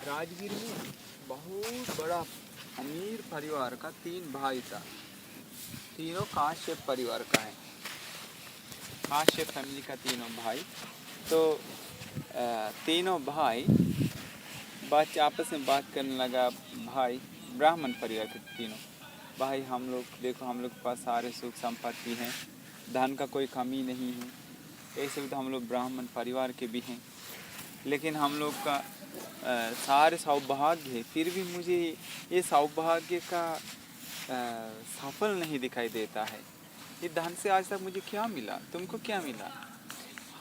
राजगीर में बहुत बड़ा अमीर परिवार का 3 भाई था। तीनों काश्यप परिवार का है, काश्यप फैमिली का तीनों भाई। तो तीनों भाई आपस में बात करने लगा। भाई ब्राह्मण परिवार के तीनों भाई, हम लोग देखो, हम लोग के पास सारे सुख संपत्ति हैं, धन का कोई कमी नहीं है। ऐसे भी तो हम लोग ब्राह्मण परिवार के भी हैं, लेकिन हम लोग का सारे सौभाग्य है, फिर भी मुझे ये सौभाग्य का सफल नहीं दिखाई देता है। ये धन से आज तक मुझे क्या मिला, तुमको क्या मिला?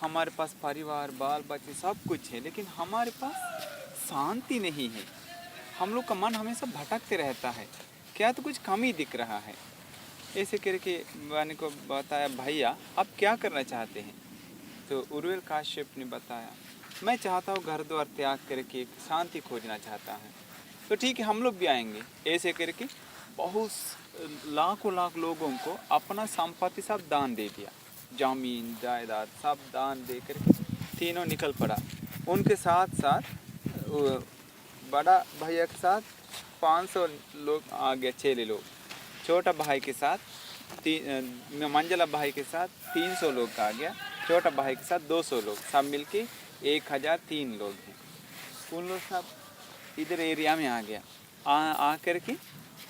हमारे पास परिवार, बाल बच्चे सब कुछ है, लेकिन हमारे पास शांति नहीं है। हम लोग का मन हमेशा भटकते रहता है, क्या तो कुछ कमी दिख रहा है। ऐसे करके मैंने को बताया, भैया आप क्या करना चाहते हैं? तो उर्वेल काश्यप ने बताया, मैं चाहता हूँ घर द्वार त्याग करके एक शांति खोजना चाहता हूँ। तो ठीक है, हम लोग भी आएंगे। ऐसे करके बहुत लाखों लाख लोगों को अपना संपत्ति सब दान दे दिया, जमीन जायदाद सब दान दे करके तीनों निकल पड़ा। उनके साथ साथ बड़ा भैया के साथ 500 लोग आ गया, 6 लोग। छोटा भाई के साथ मंजला भाई के साथ 300 लोग आ गया। छोटा भाई के साथ 200 लोग, सब मिलके 1003 लोग हैं। उन लोग सब इधर एरिया में आ गया। आ करके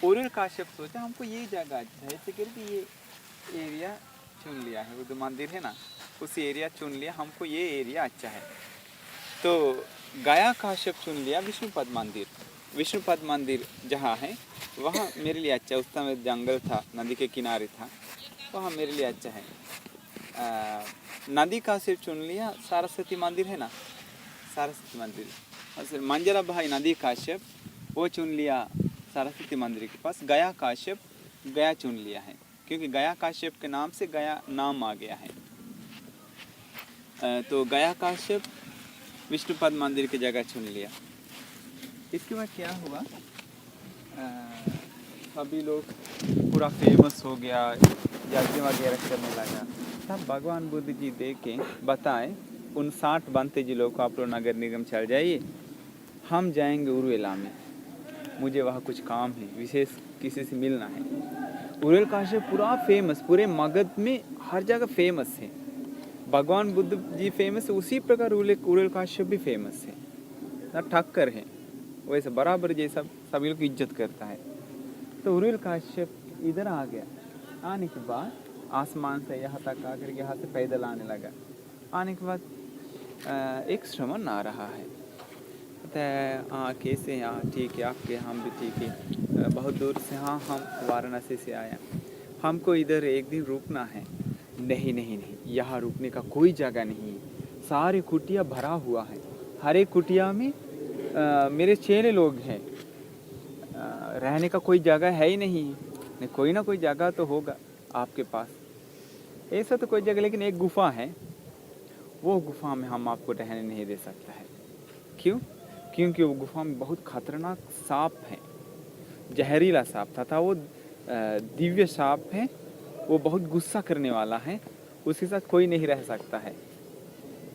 उर्वेल काश्यप सोचा हमको ये जगह अच्छा है, ऐसे करके ये एरिया चुन लिया है। वो जो मंदिर है ना, उस एरिया चुन लिया, हमको ये एरिया अच्छा है। तो गया काश्यप चुन लिया विष्णुपद मंदिर। विष्णुपद मंदिर जहाँ है वहाँ मेरे लिए अच्छा, उस समय जंगल था, नदी के किनारे था, वहाँ मेरे लिए अच्छा है। नदी का सिर्फ चुन लिया, सरस्वती मंदिर है ना, सरस्वती मंदिर। और मंजला भाई नदी काश्यप वो चुन लिया सरस्वती मंदिर के पास। गया काश्यप गया चुन लिया है, क्योंकि गया काश्यप के नाम से गया नाम आ गया है। तो गया काश्यप विष्णुपद मंदिर की जगह चुन लिया। इसके बाद क्या हुआ, सभी लोग पूरा फेमस हो गया, यज्ञ वगैरह करने लगा। तब भगवान बुद्ध जी देखे, बताए उन 60 बनते जिलों को आप लोग नगर निगम चल जाइए, हम जाएंगे उर्वेला में, मुझे वहाँ कुछ काम है, विशेष किसी से मिलना है। उर्वेल काश्यप पूरा फेमस, पूरे मगध में हर जगह फेमस है। भगवान बुद्ध जी फेमस है, उसी प्रकार उर्वेल काश्यप भी फेमस है ना, ठक्कर है वैसे बराबर जैसा सभी लोग इज्जत करता है। तो उर्वेल काश्यप इधर आ गया। आने के बाद आसमान से यहाँ तक आकर के यहाँ से पैदल आने लगा। आने के बाद एक श्रमण आ रहा है, कहता है हाँ कैसे हैं? हाँ ठीक है, आपके हम भी ठीक है, बहुत दूर से। हाँ हम वाराणसी से आया, हमको इधर एक दिन रुकना है। नहीं नहीं नहीं, यहाँ रुकने का कोई जगह नहीं है, सारी कुटिया भरा हुआ है, हर एक कुटिया में मेरे 6 लोग हैं, रहने का कोई जगह है ही नहीं। नहीं, कोई ना कोई जगह तो होगा आपके पास। ऐसा तो कोई जगह, लेकिन एक गुफा है, वो गुफा में हम आपको रहने नहीं दे सकता है। क्यों? क्योंकि वो गुफा में बहुत खतरनाक सांप है, जहरीला सांप था वो दिव्य सांप है, वो बहुत गुस्सा करने वाला है, उसके साथ कोई नहीं रह सकता है।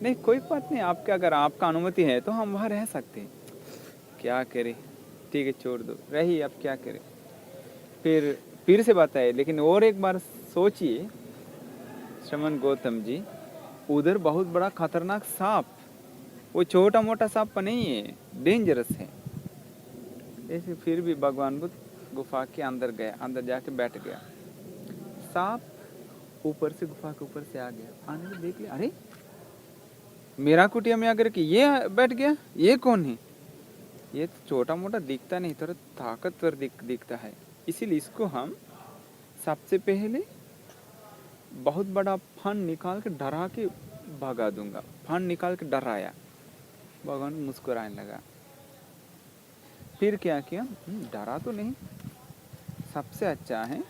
नहीं कोई बात नहीं, आपके अगर आपका अनुमति है तो हम वहाँ रह सकते हैं। क्या करें, ठीक है छोड़ दो, रही अब क्या करें। फिर से बताए, लेकिन और एक बार सोचिए श्रमण गौतम जी, उधर बहुत बड़ा खतरनाक सांप, वो छोटा मोटा सांप नहीं है, डेंजरस है। ऐसे फिर भी भगवान बुद्ध गुफा के अंदर गया, अंदर जाके बैठ गया। सांप ऊपर से, गुफा के ऊपर से आ गया। आने में देख लिया, अरे मेरा कुटिया में आकर के ये बैठ गया, ये कौन है? ये तो छोटा मोटा दिखता नहीं, थोड़ा ताकतवर दिखता है, इसीलिए इसको हम सबसे पहले बहुत बड़ा फन निकाल के डरा के भगा दूंगा। फन निकाल के डराया, भगवान मुस्कुराने लगा। फिर क्या किया, डरा तो नहीं, सबसे अच्छा है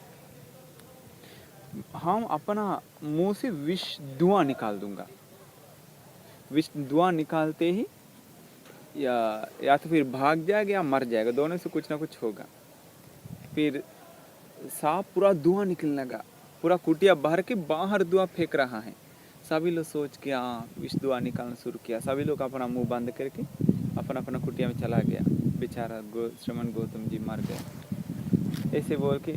हम अपना मुंह से विष धुआं निकाल दूंगा। विष धुआं निकालते ही या तो फिर भाग जाएगा या मर जाएगा, दोनों से कुछ ना कुछ होगा। फिर सांप पूरा धुआं निकलने लगा, पूरा कुटिया भर के बाहर धुआं फेंक रहा है। सभी लोग सोच के विष धुआं निकालना शुरू किया। सभी लोग अपना मुंह बंद करके अपना अपना कुटिया में चला गया। बेचारा श्रमण गौतम जी मर गए। ऐसे बोल के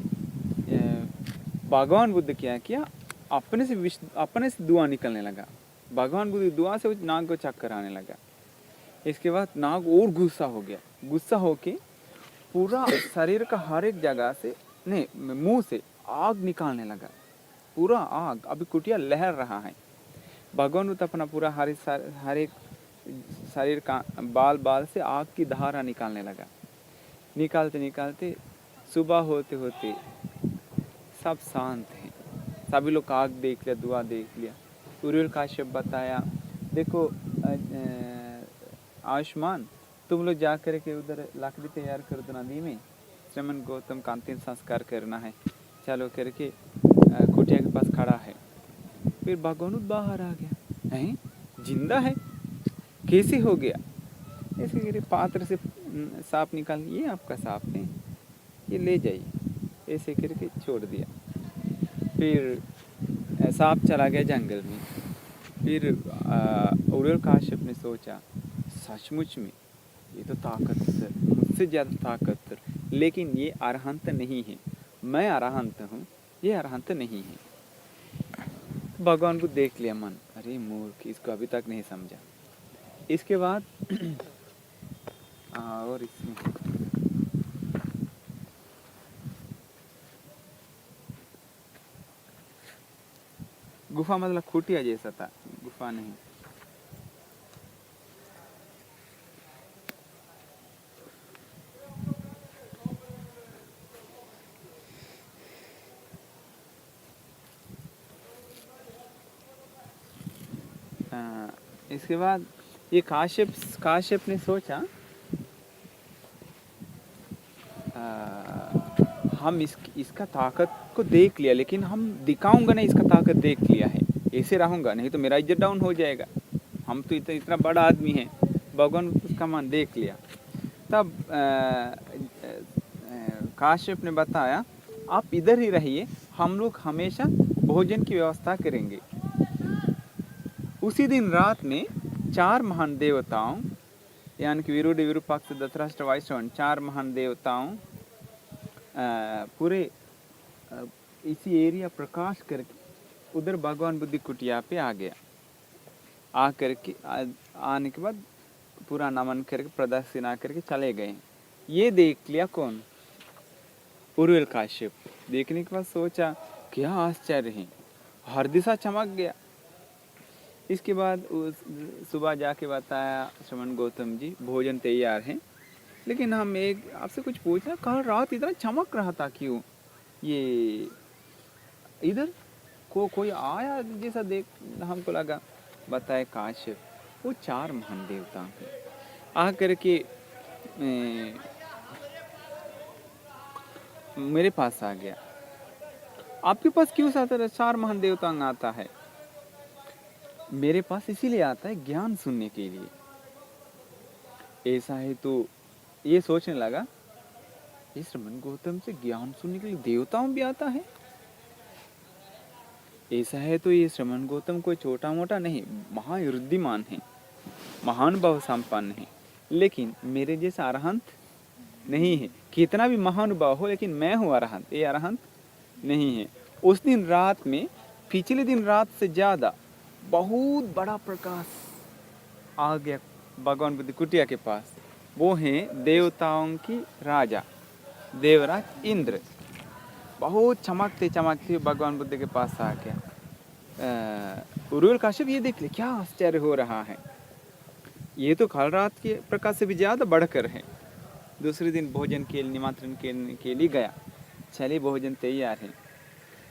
भगवान बुद्ध क्या किया, अपने से धुआं निकलने लगा। भगवान बुद्ध दुआ से नाग को चक्कर आने लगा। इसके बाद नाग और गुस्सा हो गया। गुस्सा होके पूरा शरीर का हर एक जगह से, नहीं मुंह से आग निकालने लगा। पूरा आग, अभी कुटिया लहर रहा है। भगवान बुद्ध अपना पूरा हर एक शरीर का बाल बाल से आग की धारा निकालने लगा। निकालते निकालते सुबह होते होते सब शांत हैं। सभी लोग आग देख लिया, धुआं देख लिया। उरुल काश्यप बताया, देखो आयुष्मान, तुम लोग जा कर के उधर लकड़ी तैयार कर दो नदी में, श्रमण गौतम का अंतिम संस्कार करना है। चलो करके कुटिया के पास खड़ा है। फिर भगवान बाहर आ गया। हैं, जिंदा है, कैसे हो गया? ऐसे करके पात्र से सांप निकाल, ये आपका सांप है, ये ले जाइए। ऐसे करके छोड़ दिया। फिर सांप चला गया जंगल में। फिर उरुल काश्यप ने सोचा, सचमुच में ये तो ताकतवर, मुझसे ज़्यादा ताकतवर, लेकिन ये अरहंत नहीं है। मैं अरहंत हूँ, ये अरहंत नहीं है। भगवान को देख लिया मन, अरे मूर्ख, इसको अभी तक नहीं समझा। इसके बाद और इसमें गुफा मतलब कुटिया जैसा था, गुफा नहीं। इसके बाद ये काश्यप ने सोचा, हम इसका ताकत को देख लिया, लेकिन हम दिखाऊंगा नहीं इसका ताकत देख लिया है, ऐसे रहूंगा नहीं तो मेरा इज्जत डाउन हो जाएगा। हम तो इतना बड़ा आदमी है। भगवान उसका मन देख लिया। तब काश्यप ने बताया, आप इधर ही रहिए, हम लोग हमेशा भोजन की व्यवस्था करेंगे। उसी दिन रात में 4 महान देवताओं, यानी कि विरुड, विरूपाक्ष, धृतराष्ट्र, वायुश्रवण, 4 महान देवताओं पूरे इसी एरिया प्रकाश करके उधर भगवान बुद्ध कुटिया पे आ गया। आ करके आने के बाद पूरा नमन करके प्रदक्षिणा करके चले गए। ये देख लिया कौन? उरुल काश्यप। देखने के बाद सोचा, क्या आश्चर्य है, हर दिशा चमक गया। इसके बाद सुबह जाके बताया, श्रमण गौतम जी भोजन तैयार है, लेकिन हम एक आपसे कुछ पूछना, कल रात इतना चमक रहा था क्यों? ये इधर कोई आया जैसा देख हमको लगा। बताए काश्यप, वो 4 महान देवता हैं। आ करके मेरे पास आ गया। आपके पास क्यों आता है? 4 महान देवता आता है मेरे पास, इसीलिए आता है ज्ञान सुनने के लिए। ऐसा है तो ये सोचने लगा, इस श्रमण गौतम से ज्ञान सुनने के लिए देवताओं भी आता है। ऐसा है तो ये श्रमण गौतम कोई छोटा मोटा नहीं, महायुद्धिमान है, महान भाव संपन्न है, लेकिन मेरे जैसा अरहंत नहीं है। कितना भी महानुभाव हो, लेकिन मैं हूँ अरहंत, ये अरहंत नहीं है। उस दिन रात में, पिछले दिन रात से ज्यादा बहुत बड़ा प्रकाश आ गया भगवान बुद्ध कुटिया के पास। वो हैं देवताओं की राजा देवराज इंद्र। बहुत चमकते चमकते भगवान बुद्ध के पास आ गया। उरुल काश्यप, ये देख ले क्या आश्चर्य हो रहा है, ये तो कल रात के प्रकाश से भी ज्यादा बढ़कर है। दूसरे दिन भोजन के निमंत्रण के लिए गया। चलिए भोजन तैयार है,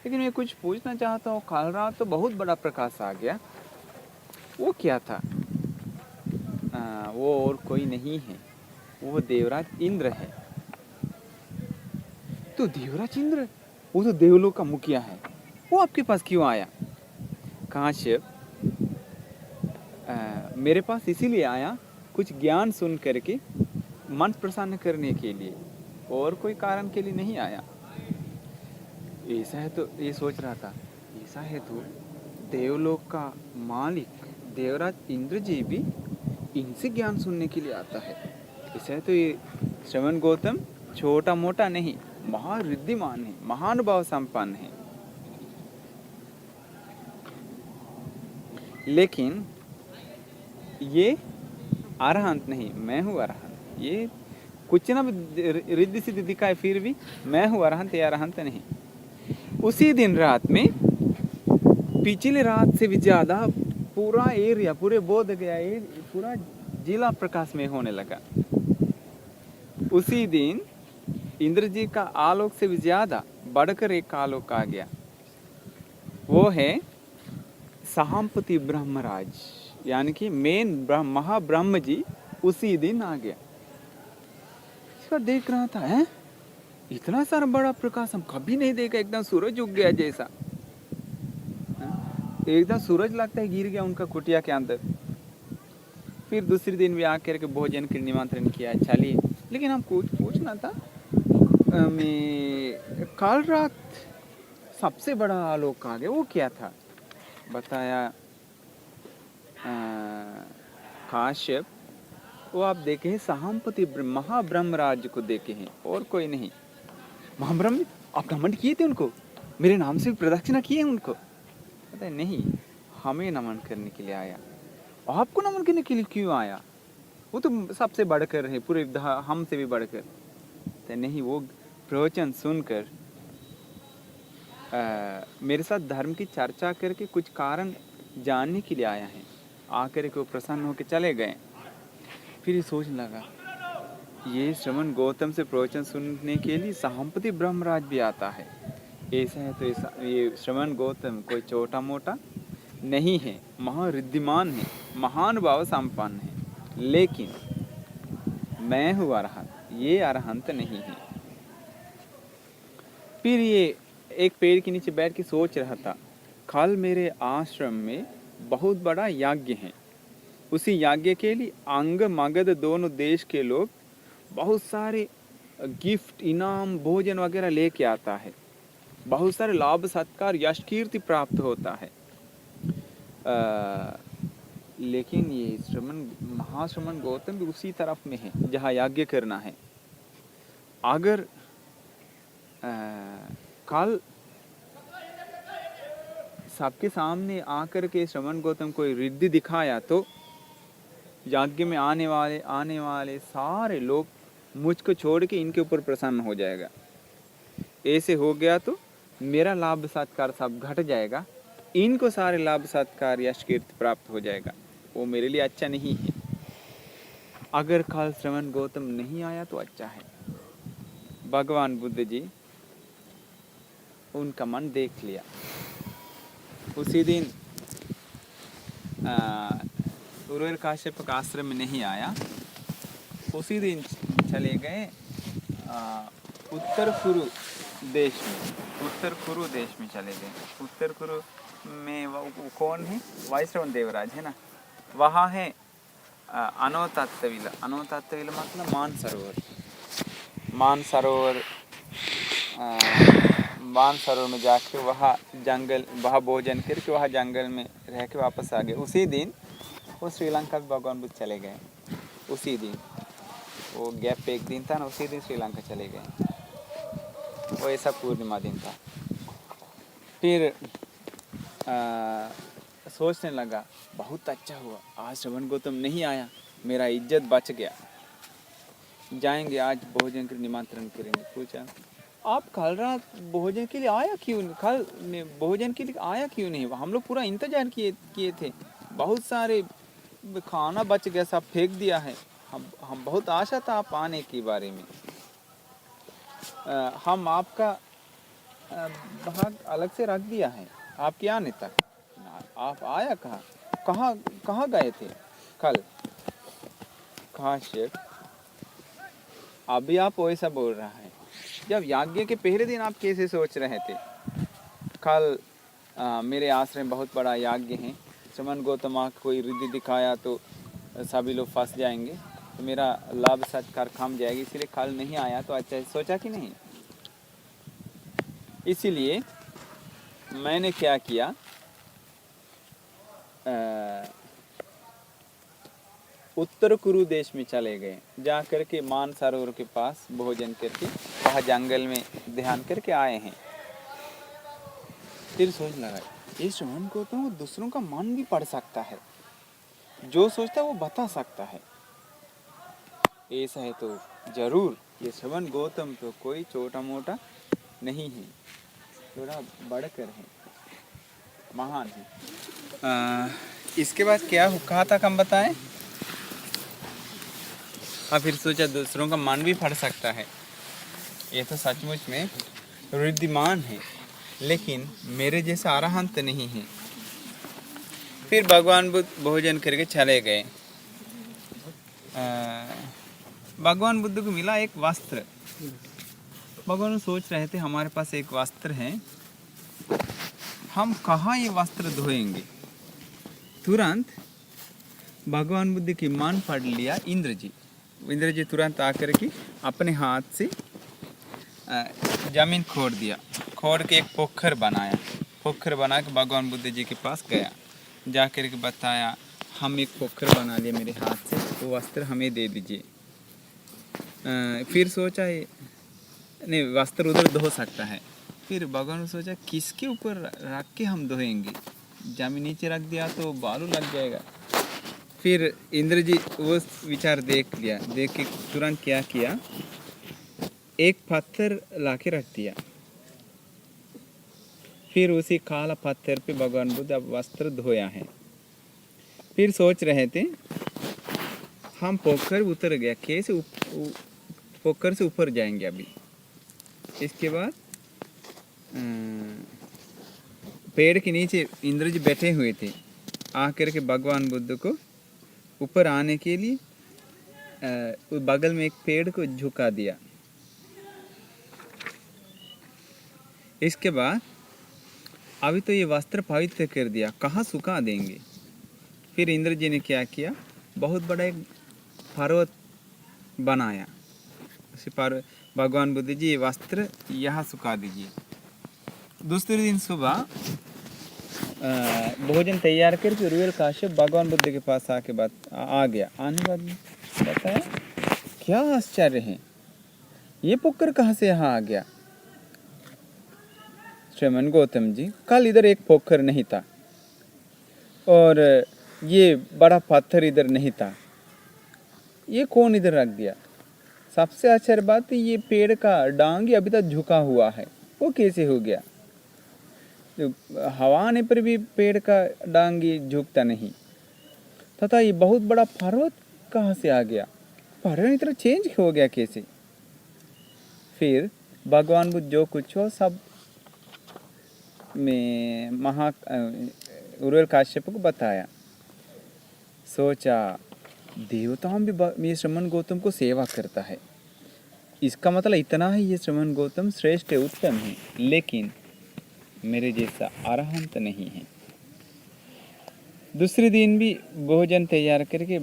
लेकिन मैं कुछ पूछना चाहता हूँ, कल रात तो बहुत बड़ा प्रकाश आ गया, वो क्या था? वो और कोई नहीं है, वो देवराज इंद्र है। तो देवराज इंद्र, वो तो देवलोक का मुखिया है, वो आपके पास क्यों आया? काश्यप, मेरे पास इसीलिए आया, कुछ ज्ञान सुन करके मन प्रसन्न करने के लिए, और कोई कारण के लिए नहीं आया। ऐसा है तो ये सोच रहा था, ऐसा है तो देवलोक का मालिक देवराज इंद्र जी भी इनसे ज्ञान सुनने के लिए आता है। इसलिए तो ये श्रवण गौतम छोटा मोटा नहीं, महारिद्धिमान है, महानुभाव संपन्न है। लेकिन ये अरहंत नहीं, मैं हूँ अरहंत। ये कुछ ना रिद्धि सिद्धि दिखाए फिर भी मैं हूँ अरहंत, ये अरहंत नहीं। उसी दिन रात में पिछले रात से भी ज्यादा पूरा एरिया, पूरे बोध गया पूरा जिला प्रकाश में होने लगा। उसी दिन इंद्र जी का आलोक से भी ज्यादा बढ़कर एक आलोक आ गया। वो है सहाम्पति ब्रह्मराज, यानी कि मेन महाब्रह्म जी उसी दिन आ गया। इसका देख रहा था, है इतना सारा बड़ा प्रकाश हम कभी नहीं देखा, एकदम सूरज उग गया जैसा, एकदम सूरज लगता है गिर गया उनका कुटिया के अंदर। फिर दूसरे दिन भी आकर के भोजन के निमंत्रण किया, चलिए। लेकिन हम कुछ पूछना था, मैं कल रात सबसे बड़ा आलोक आ गया, वो क्या था? बताया काश्यप, वो आप देखे हैं सहाम्पति महाब्रह्मराज को देखे हैं, और कोई नहीं। महाब्रह्म आप घमंड किए थे उनको, मेरे नाम से प्रदक्षिणा किए हैं उनको? पता है नहीं, हमें नमन करने के लिए आया। आपको नमन करने के लिए क्यों आया? वो तो सबसे बढ़कर है, पूरे हमसे भी बढ़कर। तो नहीं, वो प्रवचन सुनकर मेरे साथ धर्म की चर्चा करके कुछ कारण जानने के लिए आया है। आकर के वो प्रसन्न होकर चले गए। फिर सोचने लगा, ये श्रवण गौतम से प्रवचन सुनने के लिए सहाम्पति ब्रह्मराज भी आता है। ऐसा है तो ऐसा, ये श्रवण गौतम कोई छोटा मोटा नहीं है, महारिद्धिमान है, महानुभाव संपन्न है। लेकिन मैं हूँ अरहंत, ये अरहंत नहीं है। फिर ये एक पेड़ के नीचे बैठ के सोच रहा था, कल मेरे आश्रम में बहुत बड़ा यज्ञ है। उसी यज्ञ के लिए अंग मगध दोनों देश के लोग बहुत सारे गिफ्ट, इनाम, भोजन वगैरह लेके आता है। बहुत सारे लाभ सत्कार, यश कीर्ति प्राप्त होता है। लेकिन ये महाश्रमण गौतम भी उसी तरफ में है जहाँ यज्ञ करना है। अगर कल सबके सामने आकर के श्रवण गौतम कोई रिद्धि दिखाया तो यज्ञ में आने वाले सारे लोग मुझको छोड़ के इनके ऊपर प्रसन्न हो जाएगा। ऐसे हो गया तो मेरा लाभ सत्कार सब घट जाएगा, इनको सारे लाभ सत्कार यश कीर्ति प्राप्त हो जाएगा। वो मेरे लिए अच्छा नहीं है। अगर कल श्रवण गौतम नहीं आया तो अच्छा है। भगवान बुद्ध जी उनका मन देख लिया। उसी दिन उर्वर काश्यप का आश्रम में नहीं आया। उसी दिन चले गए उत्तर कुरु देश में चले गए। उत्तर कुरु में वो कौन है? वायुश्रवण देवराज है ना। वहाँ है अनोतत्तविल मतलब मानसरोवर में जाके वहाँ भोजन करके वहाँ जंगल में रह के वापस आ गए। उसी दिन वो श्रीलंका भगवान बुद्ध चले गए। उसी दिन वो गैप एक दिन था ना, उसी दिन श्रीलंका चले गए। वो ऐसा पूर्णिमा दिन था। फिर सोचने लगा, बहुत अच्छा हुआ आज श्रवण गौतम नहीं आया, मेरा इज्जत बच गया। जाएंगे आज भोजन के निमंत्रण करेंगे। पूछा, आप कल रात भोजन के लिए आया क्यों? कल भोजन के लिए आया क्यों नहीं? हम लोग पूरा इंतजार किए थे, बहुत सारे खाना बच गया, सब फेंक दिया है। हम बहुत आशा था आप आने के बारे में। हम आपका भाग अलग से रख दिया है आपके आने तक। आप आया कहाँ गए थे कल? काश्यप, अभी आप वैसा बोल रहा है, जब यज्ञ के पहले दिन आप कैसे सोच रहे थे? कल मेरे आश्रम बहुत बड़ा यज्ञ है, श्रवण गौतम कोई रिद्धि दिखाया तो सभी लोग फंस जाएंगे, तो मेरा लाभ सत्कार कम जाएगी, इसलिए कल नहीं आया। तो अच्छा सोचा कि नहीं? इसीलिए मैंने क्या किया, उत्तर कुरु देश में चले गए। जा करके मानसरोवर के पास भोजन करके वहाँ जंगल में ध्यान करके आए हैं। फिर सोच लगा ये श्रवण गौतम वो दूसरों का मन भी पढ़ सकता है, जो सोचता है वो बता सकता है। ऐसा है तो जरूर ये श्रवण गौतम तो कोई छोटा मोटा नहीं है, थोड़ा बढ़कर है, महान है। इसके बाद क्या कहा था हम बताएं। फिर सोचा दूसरों का मन भी पढ़ सकता है, ये तो सचमुच में रिद्धिमान है, लेकिन मेरे जैसा अरहंत नहीं है। फिर भगवान बुद्ध भोजन करके चले गए। भगवान बुद्ध को मिला एक वस्त्र। भगवान सोच रहे थे हमारे पास एक वस्त्र है, हम कहाँ ये वस्त्र धोएंगे। तुरंत भगवान बुद्ध की मन पढ़ लिया इंद्र जी। इंद्र जी तुरंत आकर के अपने हाथ से जमीन खोद दिया, खोद के एक पोखर बनाया। पोखर बना के भगवान बुद्ध जी के पास गया, जा कर के बताया हम एक पोखर बना लिया मेरे हाथ से, वो वस्त्र हमें दे दीजिए। फिर सोचा नहीं वस्त्र उधर धो सकता है। फिर भगवान ने सोचा किसके ऊपर रख के हम धोएंगे, जमीन नीचे रख दिया तो बालू लग जाएगा। फिर इंद्र जी वो विचार देख लिया, देख के तुरंत क्या किया, एक पत्थर लाके रख दिया। फिर उसी काला पत्थर पे भगवान बुद्ध अब वस्त्र धोया है। फिर सोच रहे थे हम पोखर उतर गया, कैसे पोखर से ऊपर जाएंगे अभी। इसके बाद पेड़ के नीचे इंद्र जी बैठे हुए थे, आकर के भगवान बुद्ध को ऊपर आने के लिए बगल में एक पेड़ को झुका दिया। इसके बाद अभी तो ये वस्त्र पवित्र कर दिया, कहाँ सुखा देंगे। फिर इंद्र जी ने क्या किया, बहुत बड़ा एक पर्वत बनाया। उसी पर भगवान बुद्ध जी ये वस्त्र यहाँ सुखा दीजिए। दूसरे दिन सुबह भोजन तैयार करके रुवेल काश्यप भगवान बुद्ध के पास आके आ गया। आने के बाद बताया क्या आश्चर्य है, ये पोखर कहाँ से यहाँ आ गया। श्रीमान गौतम जी कल इधर एक पोखर नहीं था और ये बड़ा पत्थर इधर नहीं था, ये कौन इधर रख दिया। सबसे आश्चर्य बात है ये पेड़ का डांग अभी तक झुका हुआ है, वो कैसे हो गया। तो हवा आने पर भी पेड़ का डांग झुकता नहीं, तथा ये बहुत बड़ा पर्वत कहाँ से आ गया, पर्वत इतना चेंज हो गया कैसे। फिर भगवान बुद्ध जो कुछ हो सब में उर्वल काश्यप को बताया। सोचा देवताओं भी ये श्रमण गौतम को सेवा करता है, इसका मतलब इतना ही ये श्रमण गौतम श्रेष्ठ है, उत्तम है, लेकिन मेरे जैसा अरहंत नहीं है। दूसरे दिन भी भोजन तैयार करके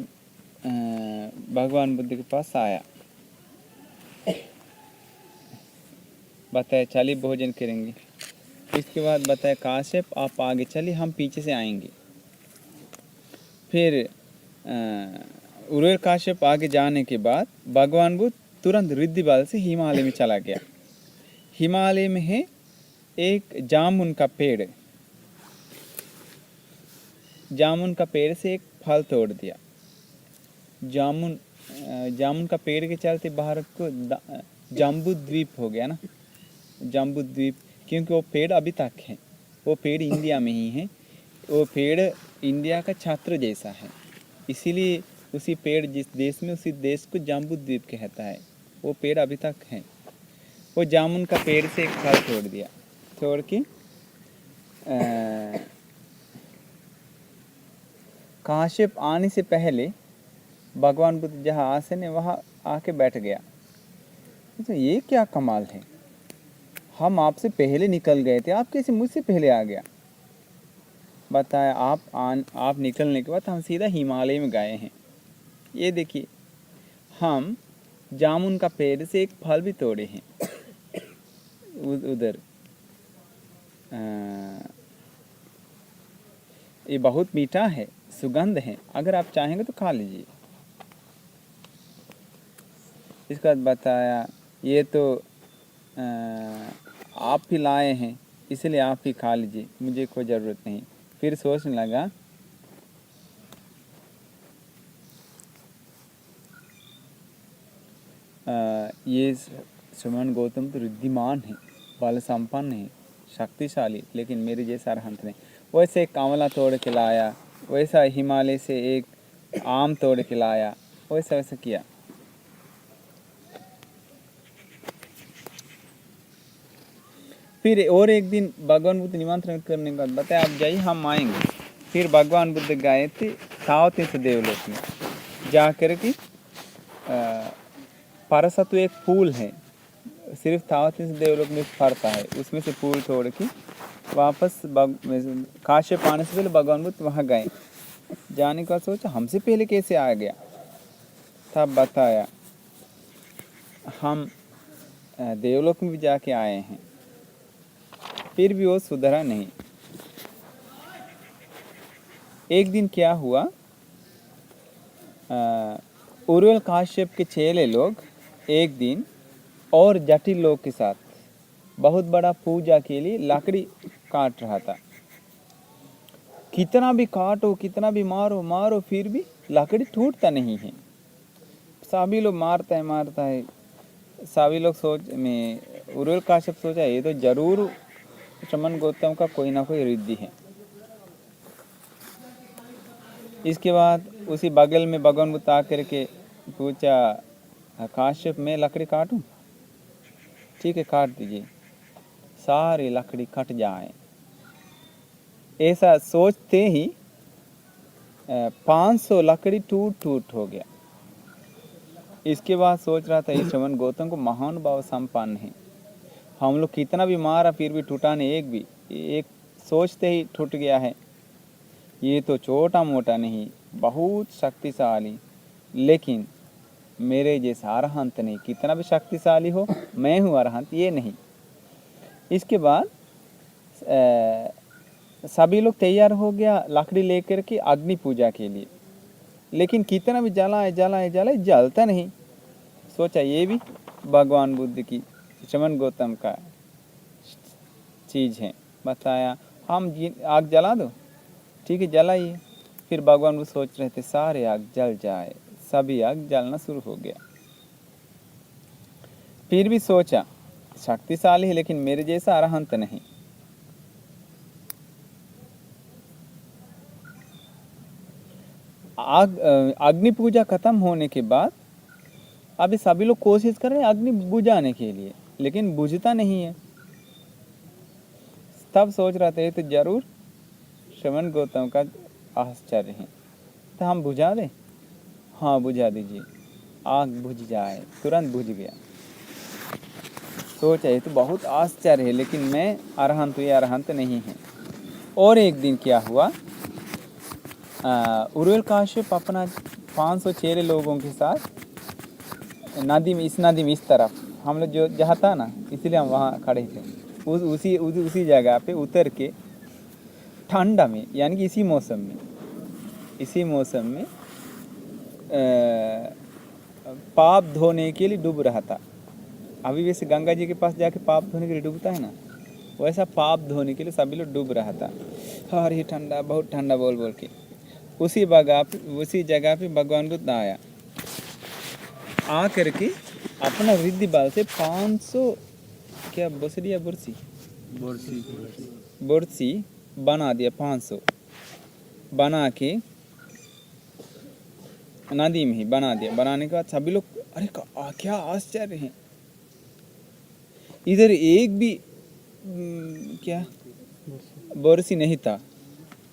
भगवान बुद्ध के पास आया, बताया चलिए भोजन करेंगे। इसके बाद बताया काश्यप आप आगे चलिए, हम पीछे से आएंगे। फिर उर्वल काश्यप आगे जाने के बाद भगवान बुद्ध तुरंत रिद्धि बल से हिमालय में चला गया। हिमालय में है एक जामुन का पेड़, जामुन का पेड़ से एक फल तोड़ दिया। जामुन का पेड़ के चलते भारत को जम्बू द्वीप हो गया ना, जम्बू द्वीप, क्योंकि वो पेड़ अभी तक है, वो पेड़ इंडिया में ही है, वो पेड़ इंडिया का छात्र जैसा है, इसीलिए उसी पेड़ जिस देश में उसी देश को जम्बू द्वीप कहता है, वो पेड़ अभी तक है। वो जामुन का पेड़ से एक फल तोड़ दिया, तोड़ के काश्यप आने से पहले भगवान बुद्ध जहाँ आसन है वहाँ आके बैठ गया। तो ये क्या कमाल है, हम आपसे पहले निकल गए थे, आप कैसे मुझसे पहले आ गया। बताया आप निकलने के बाद हम सीधा हिमालय में गए हैं। ये देखिए हम जामुन का पेड़ से एक फल भी तोड़े हैं उधर। ये बहुत मीठा है, सुगंध है, अगर आप चाहेंगे तो खा लीजिए। इसके बाद बताया ये तो आप ही लाए हैं इसलिए आप ही खा लीजिए, मुझे कोई ज़रूरत नहीं। फिर सोचने लगा ये श्रवण गौतम तो रिद्धिमान है, बल संपन्न है, शक्तिशाली, लेकिन मेरे जैसा अरहंत नहीं। वैसे एक आंवला तोड़ के लाया, वैसा हिमालय से एक आम तोड़ के लाया, वैसा वैसा किया। फिर और एक दिन भगवान बुद्ध निमंत्रण करने का बताया आप जाइए हम आएंगे। फिर भगवान बुद्ध गए थे तावतीर्थ देवलोक में, जा कर के पारसत्व एक फूल है, सिर्फ तावतीर्थ देवलोक में फरता है, उसमें से फूल तोड़ के वापस काश्यप आने से पहले भगवान बुद्ध वहाँ गए। जाने का सोचा हमसे पहले कैसे आ गया, तब बताया हम देवलोक में भी जाके आए हैं। फिर भी वो सुधरा नहीं। एक दिन क्या हुआ, उर्वल काश्यप के चेले लोग एक दिन और जटिल लोग के साथ बहुत बड़ा पूजा के लिए लकड़ी काट रहा था। कितना भी काटो, कितना भी मारो मारो, फिर भी लकड़ी टूटता नहीं है। सभी लोग मारता है। सभी लोग उर्वल काश्यप सोचा ये तो जरूर श्रवण गौतम का कोई ना कोई रिद्धि है। इसके बाद उसी बगल में भगवान बुद्ध आकर के पूछा काश्यप मैं लकड़ी काटूं? ठीक है काट दीजिए। सारी लकड़ी कट जाए, ऐसा सोचते ही 500 लकड़ी टूट हो गया। इसके बाद सोच रहा था ये श्रवण गौतम को महान भाव संपन्न है, हम लोग कितना भी मारा फिर भी टूटा नहीं, एक सोचते ही टूट गया है। ये तो छोटा मोटा नहीं, बहुत शक्तिशाली, लेकिन मेरे जैसा अरहंत नहीं। कितना भी शक्तिशाली हो, मैं हूँ अरहंत, ये नहीं। इसके बाद सभी लोग तैयार हो गया लकड़ी लेकर के अग्नि पूजा के लिए, लेकिन कितना भी जलाए जलता नहीं। सोचा ये भी भगवान बुद्ध की श्रवण गौतम का चीज़ है। बताया हम आग जला दो, ठीक है जलाइए। फिर भगवान बुद्ध सोच रहे थे सारे आग जल जाए, सभी आग जलना शुरू हो गया। फिर भी सोचा शक्तिशाली है लेकिन मेरे जैसा अरहंत नहीं। आग अग्नि पूजा खत्म होने के बाद अभी सभी लोग कोशिश कर रहे हैं अग्नि बुझाने के लिए, लेकिन बुझता नहीं है। तब सोच रहा था ये तो जरूर श्रवण गौतम का आश्चर्य है, तो हम बुझा दें। हाँ बुझा दीजिए। आग बुझ जाए, तुरंत बुझ गया। सोचा ये तो बहुत आश्चर्य है, लेकिन मैं अरहंत, ये अरहंत नहीं है। और एक दिन क्या हुआ, उर्वल काश्यप अपना 500 चेले लोगों के साथ नदी में इस तरफ हम लोग जो जहाँ था ना, इसलिए हम वहाँ खड़े थे। उसी जगह पे उतर के ठंडा में, यानी कि इसी मौसम में पाप धोने के लिए डूब रहा था। अभी वैसे गंगा जी के पास जाके पाप धोने के लिए डूबता है ना, वैसा पाप धोने के लिए सभी लोग डूब रहा था। अरे ठंडा, बहुत ठंडा बोल के उसी जगह पे भगवान बुद्ध आया। आ करके अपना रिद्धि बल से 500 क्या बसरी या बुर्सी बना दिया। 500 बना के नदी में ही बना दिया। बनाने के बाद सभी लोग अरे क्या आश्चर्य है, इधर एक भी क्या बुर्सी नहीं था,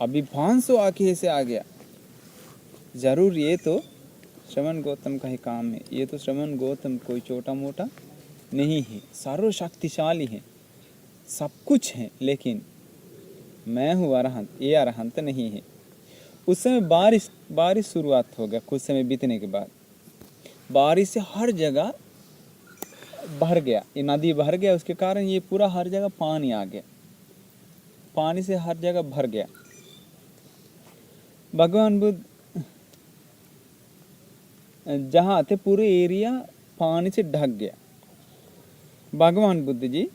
अभी 500 आके ऐसे आ गया। जरूर ये तो श्रवण गौतम का ही काम है। ये तो श्रवण गौतम कोई छोटा मोटा नहीं है, सर्वशक्तिशाली है, सब कुछ है, लेकिन मैं हूँ अरहंत, ये अरहंत नहीं है। उस समय बारिश शुरुआत हो गया। कुछ समय बीतने के बाद बारिश से हर जगह भर गया, ये नदी भर गया। उसके कारण ये पूरा हर जगह पानी आ गया, पानी से हर जगह भर गया। भगवान बुद्ध जहाँ थे पूरे एरिया पानी से ढक गया। भगवान बुद्ध जी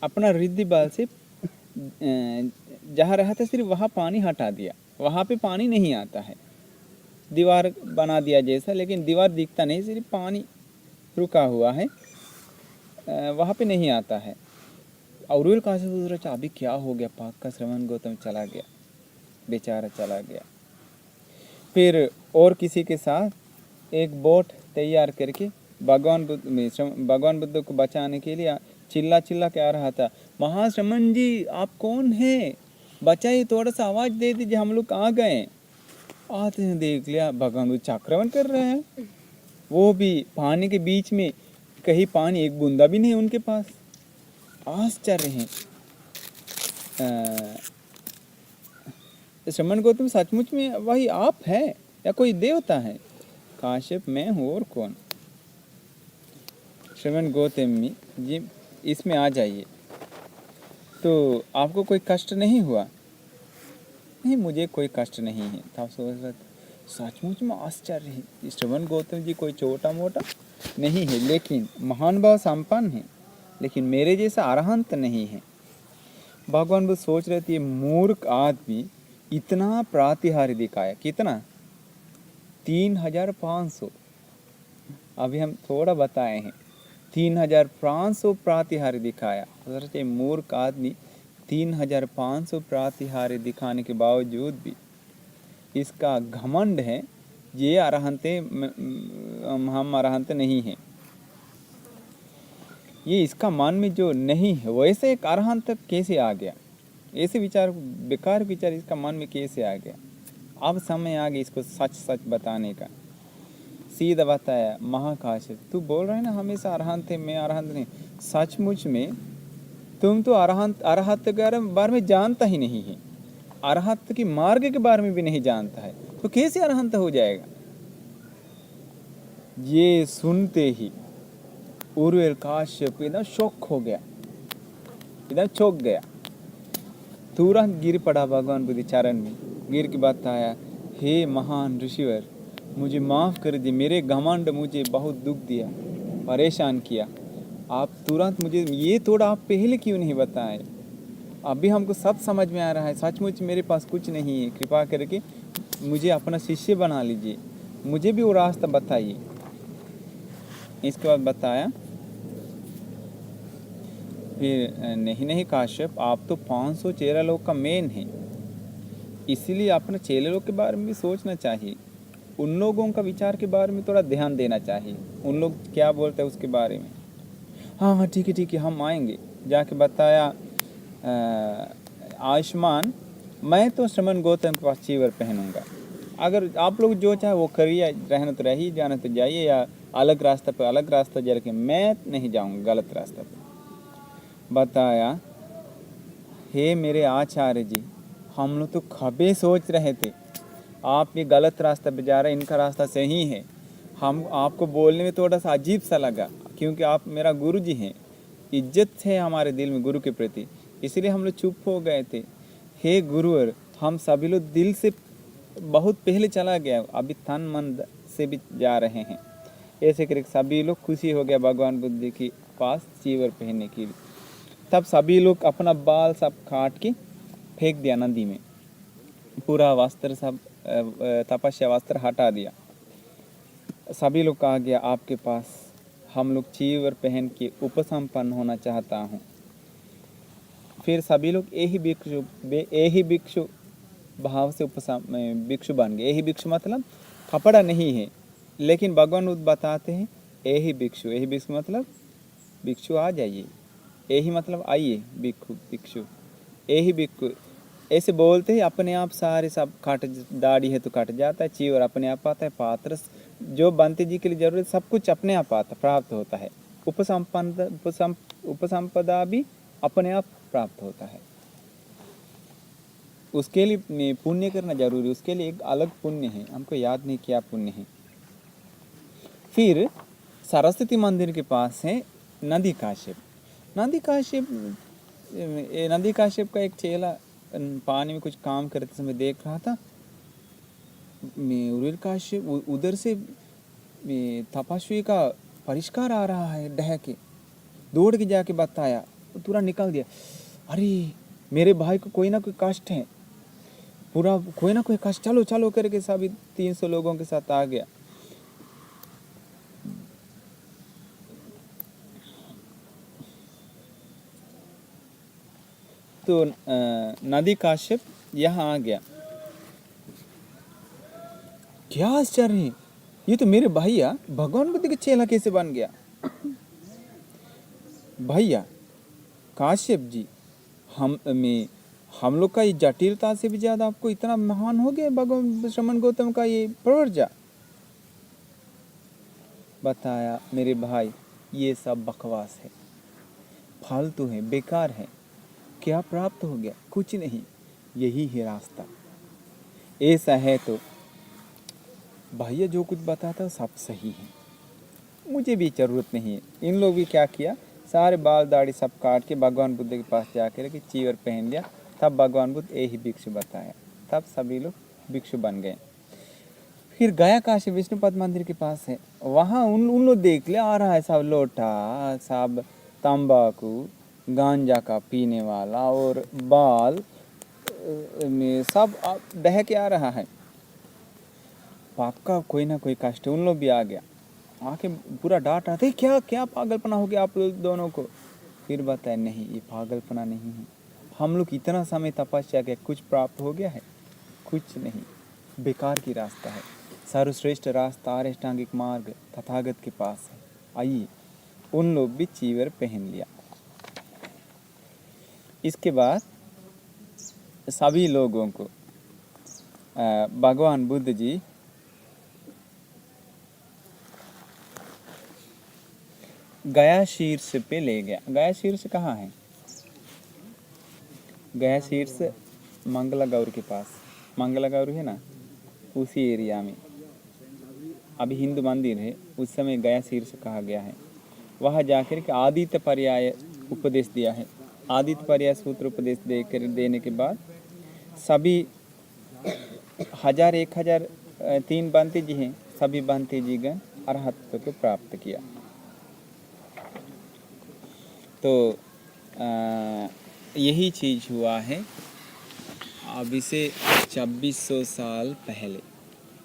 अपना रिद्धि बल से जहाँ रहा था सिर्फ वहाँ पानी हटा दिया, वहाँ पे पानी नहीं आता है। दीवार बना दिया जैसा, लेकिन दीवार दिखता नहीं, सिर्फ पानी रुका हुआ है, वहाँ पे नहीं आता है। और कहाँ से सोच रहा अभी क्या हो गया, पाक का श्रवण गौतम चला गया, बेचारा चला गया। फिर और किसी के साथ एक बोट तैयार करके भगवान बुद्ध को बचाने के लिए चिल्ला चिल्ला के आ रहा था, महाश्रमण जी आप कौन हैं, बचाइए, थोड़ा सा आवाज दे दीजिए, हम लोग आ गए। आते हैं देख लिया भगवान बुद्ध चक्रवन कर रहे हैं, वो भी पानी के बीच में, कहीं पानी एक बूंदा भी नहीं उनके पास। आश्चर्य है, श्रमण गौतम सचमुच में वही आप है या कोई देवता है? काश्यप मैं हूँ और कौन? श्रवण गौतम जी इसमें आ जाइए। तो आपको कोई कष्ट नहीं हुआ? नहीं, मुझे कोई कष्ट नहीं है। तब सोच रहा सचमुच में आश्चर्य है, श्रवण गौतम जी कोई छोटा मोटा नहीं है, लेकिन महान भाव संपन्न है, लेकिन मेरे जैसा अरहंत नहीं है। भगवान बुद्ध सोच रहे थे मूर्ख आदमी इतना प्रातिहार्य दिखाया, कितना? 3500। अभी हम थोड़ा बताए हैं, 3500 प्रातिहार्य दिखाया। सोचते मूर्ख आदमी 3500 प्रातिहार्य दिखाने के बावजूद भी इसका घमंड है ये अरहंत, हम अरहंत नहीं हैं। ये इसका मन में जो नहीं है वैसे एक अरहंत कैसे आ गया? ऐसे विचार, बेकार विचार इसका मन में कैसे आ गया? अब समय आ गया इसको सच सच बताने का। सीधा बताया, महाकाश्यप तू बोल रहा है ना हमेशा अरहंत है, मैं अरहंत नहीं। सचमुच में तुम तो अरहत के बारे में जानता ही नहीं है, अरहत की मार्ग के बारे में भी नहीं जानता है, तो कैसे अरहंत हो जाएगा? ये सुनते ही उर्वेल काश्यप एकदम शौक हो गया, एकदम चौंक गया, तुरंत गिर पड़ा भगवान बुद्ध चरण में। गिर के बताया, हे महान ऋषिवर, मुझे माफ़ कर दे, मेरे घमंड मुझे बहुत दुख दिया, परेशान किया। आप तुरंत मुझे ये थोड़ा आप पहले क्यों नहीं बताए? अभी हमको सब समझ में आ रहा है, सचमुच मेरे पास कुछ नहीं है, कृपा करके मुझे अपना शिष्य बना लीजिए, मुझे भी वो रास्ता बताइए। इसके बाद बताया, फिर नहीं काश्यप, आप तो 500 चेला लोग का मेन है, इसीलिए अपने चेले लोग के बारे में भी सोचना चाहिए, उन लोगों का विचार के बारे में थोड़ा ध्यान देना चाहिए, उन लोग क्या बोलते हैं उसके बारे में। हाँ हाँ ठीक है हम आएंगे। जाके बताया, आयुष्मान, मैं तो श्रमण गौतम के पास चीवर पहनूंगा, अगर आप लोग जो चाहे वो करिए, रहना तो रहिए, जाना तो जाइए, या अलग रास्ता पर अलग रास्ता जा के मैं नहीं जाऊंगा गलत रास्ता पर। बताया, हे मेरे आचार्य जी, हम लोग तो खबे सोच रहे थे आप ये गलत रास्ता पे जा रहे हैं, इनका रास्ता सही है। हम आपको बोलने में थोड़ा सा अजीब सा लगा, क्योंकि आप मेरा गुरु जी हैं, इज्जत है हमारे दिल में गुरु के प्रति, इसलिए हम लोग चुप हो गए थे। हे गुरुवर, हम सभी लोग दिल से बहुत पहले चला गया, अभी तन मन से भी जा रहे हैं। ऐसे करके सभी लोग खुशी हो गया भगवान बुद्ध के पास चीवर पहनने के लिए। तब सभी लोग अपना बाल सब काट के फेंक दिया नदी में, पूरा वस्त्र सब तपस्या वस्त्र हटा दिया। सभी लोग कहा गया आपके पास, हम लोग चीवर पहन के उपसंपन्न होना चाहता हूँ। फिर सभी लोग यही भिक्षु भाव से भिक्षु बन गए। यही भिक्षु मतलब कपड़ा नहीं है, लेकिन भगवान बुद्ध बताते हैं यही भिक्षु मतलब भिक्षु आ जाइए, यही मतलब आइए, भिक्षु यही भिक्षु। ऐसे बोलते ही अपने आप सारे सब कट, दाढ़ी है तो कट जाता है, चीवर अपने आप आता है, पात्र जो बनते जी के लिए जरूरत सब कुछ अपने आप आता प्राप्त होता है, उपसंपदा भी अपने आप प्राप्त होता है। उसके लिए पुण्य करना जरूरी, उसके लिए एक अलग पुण्य है, हमको याद नहीं क्या पुण्य है। फिर सरस्वती मंदिर के पास है नदी काश्यप। नदी काश्यप का एक चेला पानी में कुछ काम करते समय देख रहा था, उर्वीर काश्यप उधर से तपस्वी का परिष्कार आ रहा है डह के। दौड़ के जाके बताया तो पूरा निकल दिया, अरे मेरे भाई को कोई ना कोई कष्ट है, पूरा कोई ना कोई कष्ट, चलो चलो करके सभी 300 लोगों के साथ आ गया। तो नदी काश्यप यहाँ आ गया। क्या आश्चर्य है, ये तो मेरे भैया भगवान बुद्ध के चेला कैसे बन गया। भैया काश्यप जी, हम लोग का ये जटिलता से भी ज्यादा आपको इतना महान हो गया भगवान श्रमण गौतम का ये प्रवर्जा। बताया मेरे भाई ये सब बकवास है, फालतू है, बेकार है। क्या प्राप्त हो गया, कुछ नहीं, यही है रास्ता। ऐसा है तो भैया जो कुछ बताता सब सही है, मुझे भी जरूरत नहीं है। इन लोग भी क्या किया, सारे बाल दाढ़ी सब काट के भगवान बुद्ध के पास जाकर के चीवर पहन लिया। तब भगवान बुद्ध यही भिक्षु बताया, तब सभी लोग भिक्षु बन गए। फिर गया काशी विष्णुपद मंदिर के पास है, वहाँ उन लोग देख लिया आ रहा है सब लोटा, सब तंबाकू गांजा का पीने वाला और बाल में सब बह के आ रहा है। पाप का कोई ना कोई कष्ट, उन लोग भी आ गया, आके पूरा डांट रहा था, क्या क्या पागलपना हो गया आप लोग दोनों को। फिर बताया नहीं ये पागलपना नहीं है, हम लोग इतना समय तपस्या किया, कुछ प्राप्त हो गया है, कुछ नहीं, बेकार की रास्ता है। सर्वश्रेष्ठ रास्ता अष्टांगिक मार्ग तथागत के पास है, आइए। उन लोग भी चीवर पहन लिया। इसके बाद सभी लोगों को भगवान बुद्ध जी गया शीर्ष पे ले गया। गया शीर्ष कहाँ है? गया शीर्ष मंगला गौर के पास, मंगला गौर है ना, उसी एरिया में अभी हिंदू मंदिर है, उस समय गया शीर्ष कहा गया है। वहाँ जाकर के आदित्य पर्याय उपदेश दिया है। आदित्य पर्याय सूत्र उपदेश देने के बाद सभी 1000 1000 3 बंते जी हैं, सभी बंते जी गण अरहत्व को प्राप्त किया। तो यही चीज़ हुआ है। अब इसे 2600 साल पहले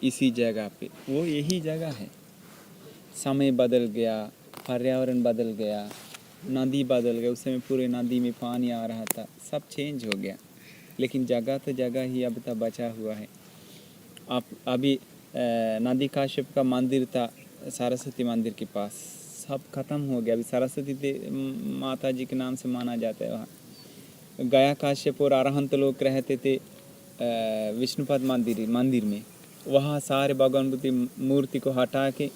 इसी जगह पे, वो यही जगह है। समय बदल गया, पर्यावरण बदल गया, नदी बदल गया, उस समय पूरे नदी में पानी आ रहा था, सब चेंज हो गया, लेकिन जगह तो जगह ही अब तक बचा हुआ है। अब अभी नदी काश्यप का मंदिर था सरस्वती मंदिर के पास, सब खत्म हो गया। अभी सरस्वती माता जी के नाम से माना जाता है वहाँ। गया काश्यप और अरहंत लोग रहते थे विष्णुपद मंदिर में। वहाँ सारे भगवान बुद्ध की मूर्ति को हटा के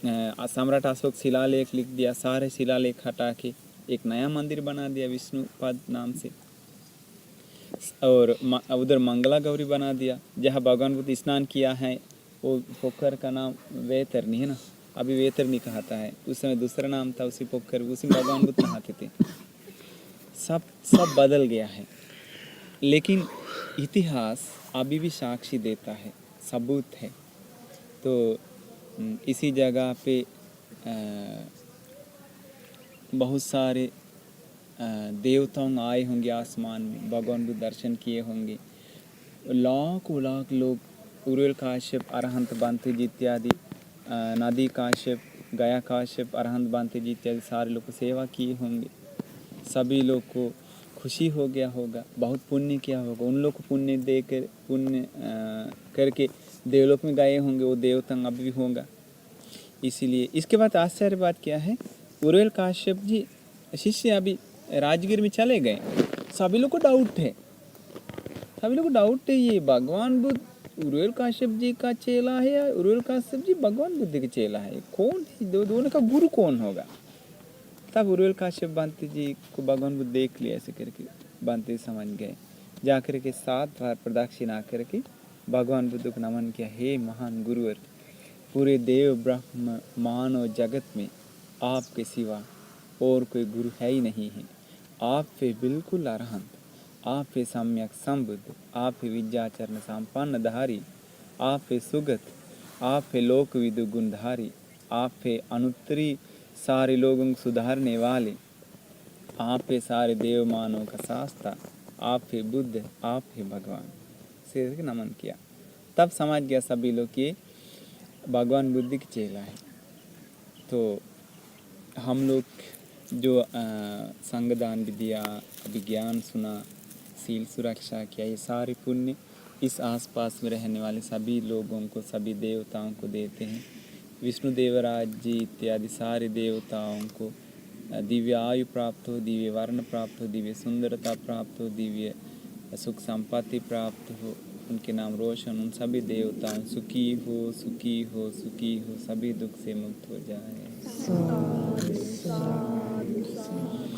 सम्राट अशोक शिलालेख लिख दिया, सारे शिलालेख हटा के एक नया मंदिर बना दिया विष्णुपद नाम से। और उधर मंगला गौरी बना दिया, जहाँ भगवान बुद्ध स्नान किया है। वो पोखर का नाम वैतरणी है ना, अभी वैतरणी कहता है, उस समय दूसरा नाम था उसी पोखर, उसी भगवान बुद्ध नहाते थे। सब बदल गया है, लेकिन इतिहास अभी भी साक्षी देता है, सबूत है। तो इसी जगह पे बहुत सारे देवताओं आए होंगे आसमान में, भगवान बुद्ध दर्शन किए होंगे। लाखों लाख लोग उरुल काश्यप अरहंत बांते जी इत्यादि, नदी काश्यप गया काश्यप अरहंत बांते जी इत्यादि सारे लोग को सेवा किए होंगे। सभी लोग को खुशी हो गया होगा, बहुत पुण्य किया होगा। उन लोग को पुण्य देकर पुण्य करके देवलोक में गए होंगे, वो देवता अभी भी होगा। इसीलिए इसके बाद आश्चर्य बात क्या है, उरुल काश्यप जी शिष्य अभी राजगीर में चले गए। सभी लोग को डाउट है, ये भगवान बुद्ध उरुल काश्यप जी का चेला है या उरुल काश्यप जी भगवान बुद्ध के चेला है, कौन है, दोनों का गुरु कौन होगा। तब उरुल काश्यप बांते जी को भगवान बुद्ध देख लिया, ऐसे करके बांते समझ गए, जा करके 7 बार प्रदक्षिणा करके भगवान बुद्ध को नमन किया। हे महान गुरुवर, पूरे देव ब्रह्म मानव जगत में आपके सिवा और कोई गुरु है ही नहीं है। आप पे बिल्कुल अरहंत, आप पे सम्यक संबुद्ध, आप पे विद्याचरण संपन्न धारी, आप पे सुगत, आप पे लोक विदु गुणधारी, आप है अनुत्तरी सारे लोगों को सुधारने वाले, आप है सारे देव मानव का शास्त्र, आप है बुद्ध, आप है भगवान। सिर से नमन किया। तब समझ गया सभी लोग कि भगवान बुद्ध की चेला है। तो हम लोग जो संगदान विद्या, अभिज्ञान सुना, सील सुरक्षा किया, ये सारे पुण्य इस आसपास में रहने वाले सभी लोगों को, सभी देवताओं को देते हैं। विष्णु देवराज जी इत्यादि सारे देवताओं को दिव्य आयु प्राप्त हो, दिव्य वर्ण प्राप्त हो, दिव्य सुंदरता प्राप्त हो, दिव्य सुख संपत्ति प्राप्त हो, उनके नाम रोशन, उन सभी देवताओं सुखी हो, सुखी हो, सुखी हो, सभी दुख से मुक्त हो जाए।